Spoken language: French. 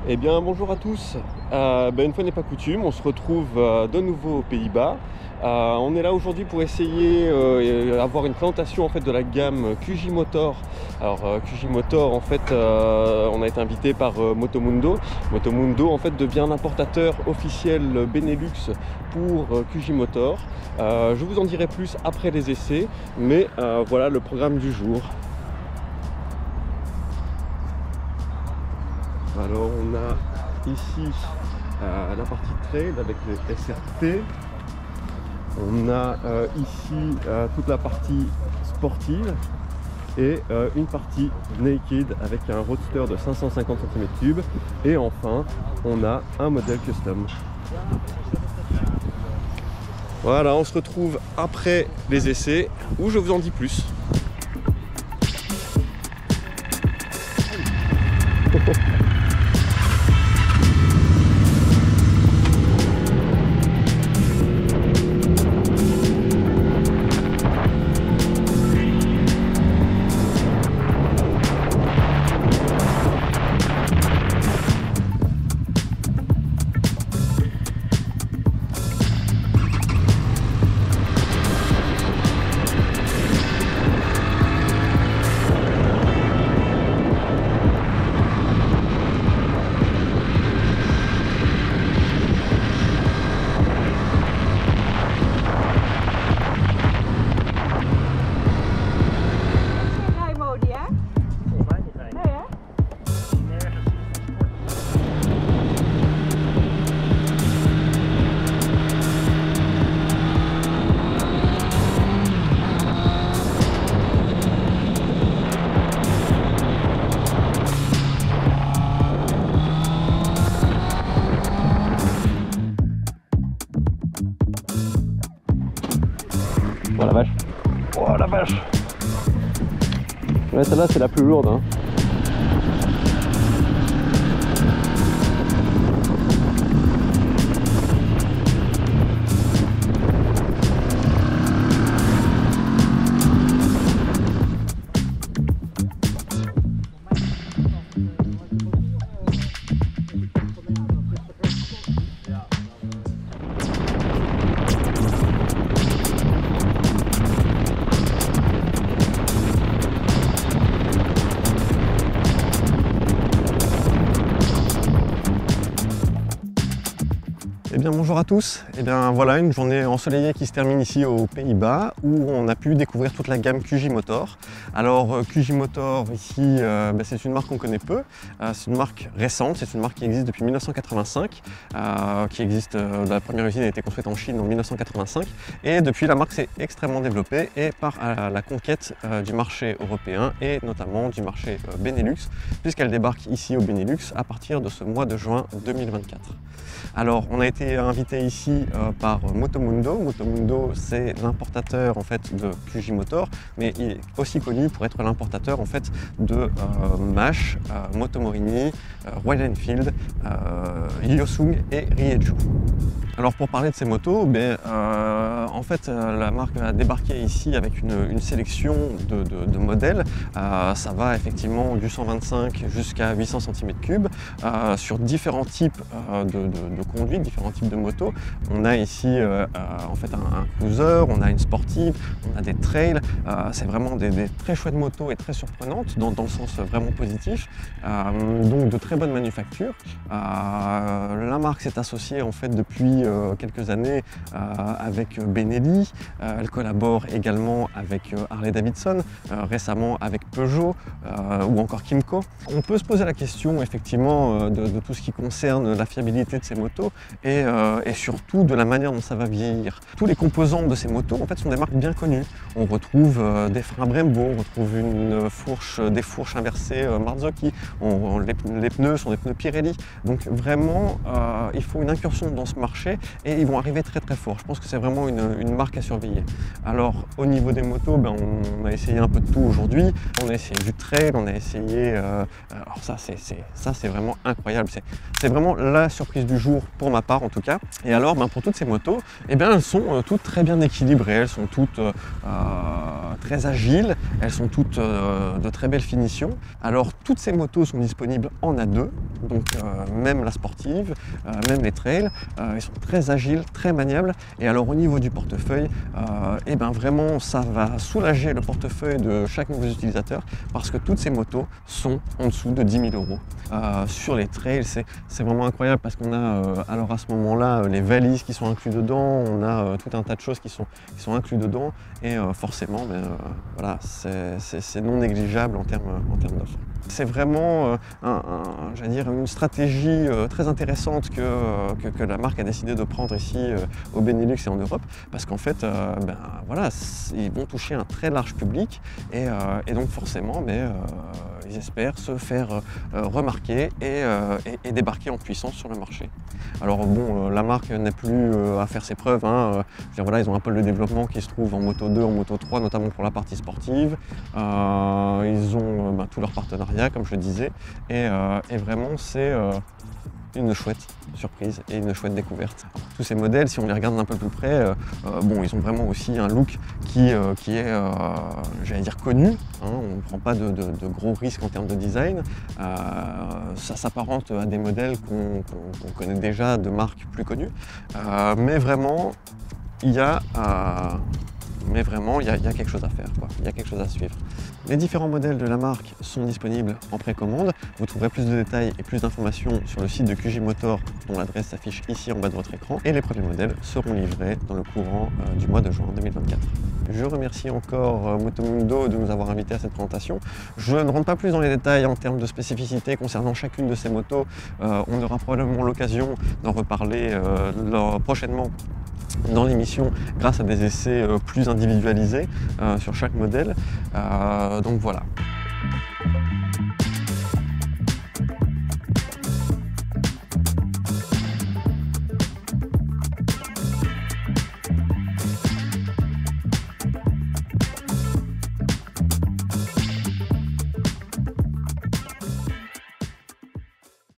Eh bien, bonjour à tous. Une fois n'est pas coutume, on se retrouve de nouveau aux Pays-Bas. On est là aujourd'hui pour essayer avoir une présentation en fait de la gamme QJ Motor. Alors QJ Motor, en fait, on a été invité par Motomundo. Motomundo en fait devient un importateur officiel Benelux pour QJ Motor. Je vous en dirai plus après les essais, mais voilà le programme du jour. Alors on a ici la partie trail avec les SRT. On a ici toute la partie sportive et une partie naked avec un roadster de 550 cm3. Et enfin on a un modèle custom. Voilà, on se retrouve après les essais où je vous en dis plus. Oh la vache! Oh la vache! Ouais, celle-là c'est la plus lourde, hein. Eh bien bonjour à tous, eh bien voilà une journée ensoleillée qui se termine ici aux Pays-Bas où on a pu découvrir toute la gamme QJ Motor. Alors QJ Motor ici c'est une marque qu'on connaît peu, c'est une marque récente, c'est une marque qui existe depuis 1985, la première usine a été construite en Chine en 1985 et depuis la marque s'est extrêmement développée et part à la conquête du marché européen et notamment du marché Benelux puisqu'elle débarque ici au Benelux à partir de ce mois de juin 2024. Alors on a été invité ici par Motomundo. Motomundo c'est l'importateur en fait de QJ Motor, mais il est aussi connu pour être l'importateur en fait de MASH, Motomorini, Royal Enfield, Hyosung et Rieju. Alors pour parler de ces motos, en fait la marque a débarqué ici avec une sélection de modèles. Ça va effectivement du 125 jusqu'à 800 cm3 sur différents types de conduite, différents types de motos. On a ici en fait un cruiser, on a une sportive, on a des trails. C'est vraiment des très chouettes motos et très surprenantes dans le sens vraiment positif. Donc de très bonne manufacture. La marque s'est associée en fait depuis quelques années avec Benelli. Elle collabore également avec Harley-Davidson, récemment avec Peugeot ou encore Kymco. On peut se poser la question effectivement de tout ce qui concerne la fiabilité de ces motos et surtout de la manière dont ça va vieillir. Tous les composants de ces motos en fait sont des marques bien connues. On retrouve des freins Brembo, on retrouve des fourches inversées Marzocchi, les pneus sont des pneus Pirelli. Donc vraiment il faut une incursion dans ce marché et ils vont arriver très très fort. Je pense que c'est vraiment une marque à surveiller. Alors au niveau des motos, on a essayé un peu de tout aujourd'hui. On a essayé du trail, on a essayé... alors ça c'est vraiment incroyable. C'est vraiment la surprise du jour pour ma part en tout cas. Et alors pour toutes ces motos, elles sont toutes très bien équilibrées, elles sont toutes très agiles, elles sont toutes de très belles finitions. Alors toutes ces motos sont disponibles en A2, donc même la sportive, même les trails, ils sont très agiles, très maniables. Et alors au niveau du portefeuille, vraiment ça va soulager le portefeuille de chaque nouveau utilisateur parce que toutes ces motos sont en dessous de 10 000 euros. Sur les trails, c'est vraiment incroyable parce qu'on a alors à ce moment-là les valises qui sont inclus dedans, on a tout un tas de choses qui sont inclus dedans et forcément voilà, c'est non négligeable en termes d'offres. C'est vraiment j'allais dire une stratégie très intéressante que la marque a décidé de prendre ici au Benelux et en Europe parce qu'en fait voilà, ils vont toucher un très large public et donc forcément ils espèrent se faire remarquer et débarquer en puissance sur le marché. Alors la marque n'est plus à faire ses preuves, hein. Voilà, ils ont un pôle de développement qui se trouve en Moto 2, en Moto 3, notamment pour la partie sportive. Ils ont tous leurs partenariats, comme je le disais, et vraiment c'est une chouette surprise et une chouette découverte. Alors, tous ces modèles, si on les regarde d'un peu plus près, ils ont vraiment aussi un look qui est, j'allais dire, connu. Hein, on ne prend pas de gros risques en termes de design. Ça s'apparente à des modèles qu'on connaît déjà de marques plus connues. Mais vraiment, il y a quelque chose à faire, quoi. Il y a quelque chose à suivre. Les différents modèles de la marque sont disponibles en précommande. Vous trouverez plus de détails et plus d'informations sur le site de QJ Motor, dont l'adresse s'affiche ici en bas de votre écran. Et les premiers modèles seront livrés dans le courant du mois de juin 2024. Je remercie encore Motomundo de nous avoir invités à cette présentation. Je ne rentre pas plus dans les détails en termes de spécificité concernant chacune de ces motos. On aura probablement l'occasion d'en reparler prochainement dans l'émission grâce à des essais plus individualisés sur chaque modèle. Donc voilà.